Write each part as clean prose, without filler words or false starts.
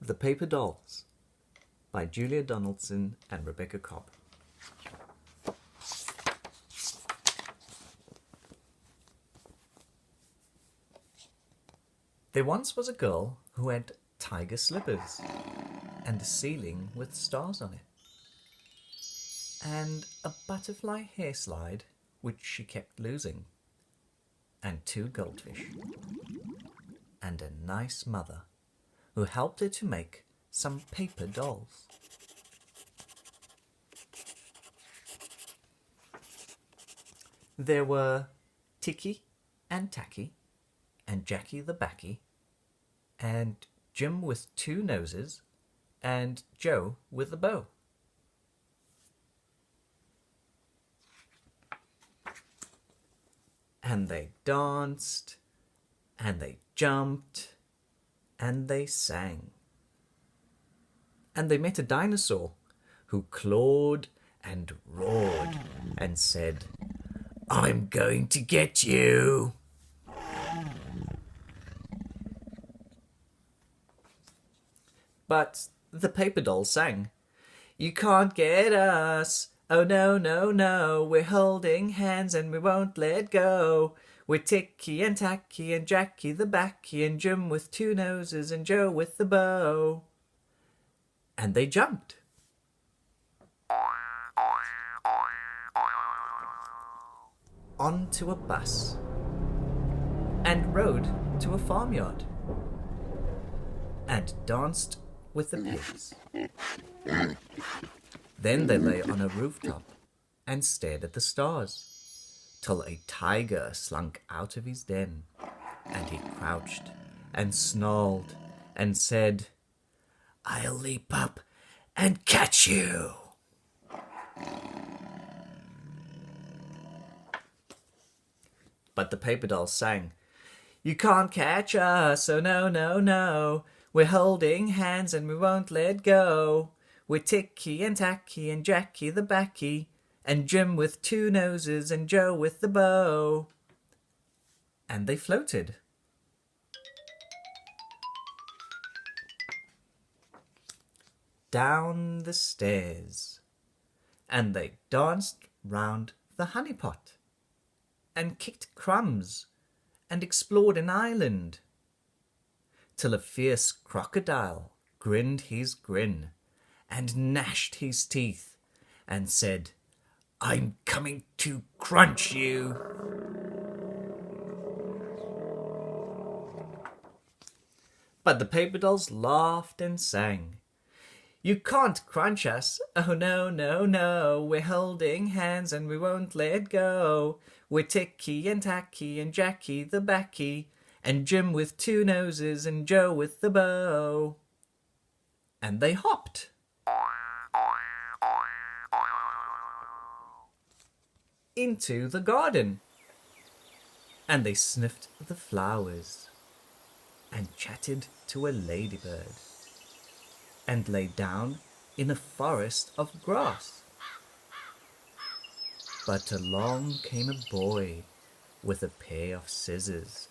The Paper Dolls by Julia Donaldson and Rebecca Cobb. There once was a girl who had tiger slippers and a ceiling with stars on it, and a butterfly hair slide which she kept losing, and 2 goldfish, and a nice mother who helped her to make some paper dolls. There were Ticky and Tacky, and Jackie the Backy, and Jim with 2 noses, and Joe with a bow. And they danced, and they jumped, and they sang. And they met a dinosaur who clawed and roared and said, "I'm going to get you." But the paper doll sang, "You can't get us. Oh no, no, no. We're holding hands and we won't let go. We're Ticky and Tacky and Jackie the Backy and Jim with 2 noses and Joe with the bow." And they jumped. Onto a bus and rode to a farmyard and danced with the pigs. Then they lay on a rooftop and stared at the stars, till a tiger slunk out of his den, and he crouched and snarled and said, "I'll leap up and catch you." But the paper doll sang, "You can't catch us, oh no, no, no. We're holding hands and we won't let go. We're Ticky and Tacky and Jackie the Backy and Jim with 2 noses and Joe with the bow." And they floated. Down the stairs, and they danced round the honey pot and kicked crumbs and explored an island, till a fierce crocodile grinned his grin and gnashed his teeth and said, "I'm coming to crunch you." But the paper dolls laughed and sang, "You can't crunch us, oh no, no, no. We're holding hands and we won't let go. We're Ticky and Tacky and Jackie the Backy and Jim with 2 noses and Joe with the bow." And they hopped. Into the garden, and they sniffed the flowers and chatted to a ladybird and lay down in a forest of grass. But along came a boy with a pair of scissors,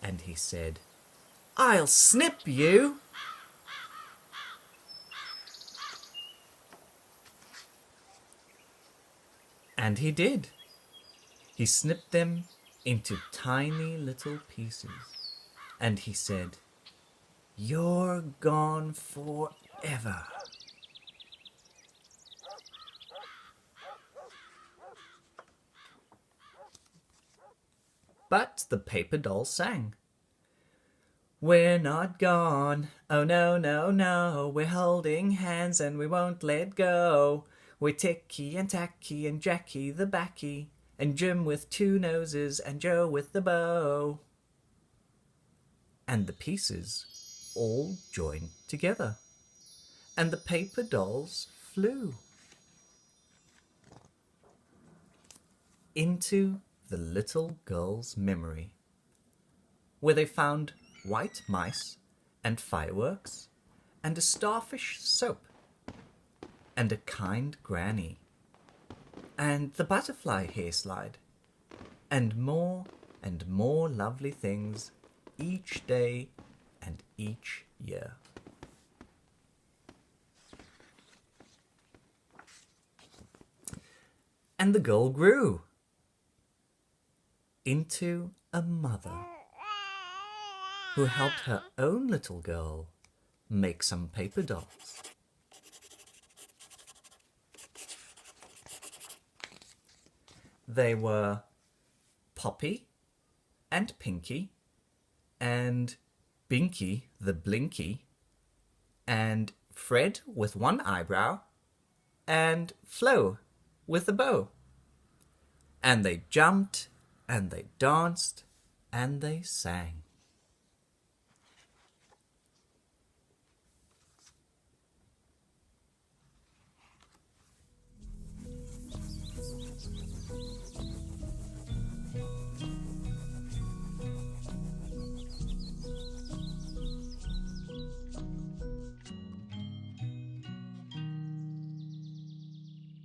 and he said, "I'll snip you." And he did. He snipped them into tiny little pieces, and he said, "You're gone forever." But the paper doll sang, "We're not gone, oh no, no, no. We're holding hands and we won't let go. We're Ticky and Tacky and Jackie the Backy and Jim with 2 noses and Joe with the bow." And the pieces all joined together, and the paper dolls flew into the little girl's memory, where they found white mice and fireworks and a starfish soap and a kind granny and the butterfly hair slide and more lovely things each day and each year. And the girl grew into a mother who helped her own little girl make some paper dolls. They were Poppy and Pinky and Binky the Blinky and Fred with one eyebrow and Flo with a bow. And they jumped and they danced and they sang.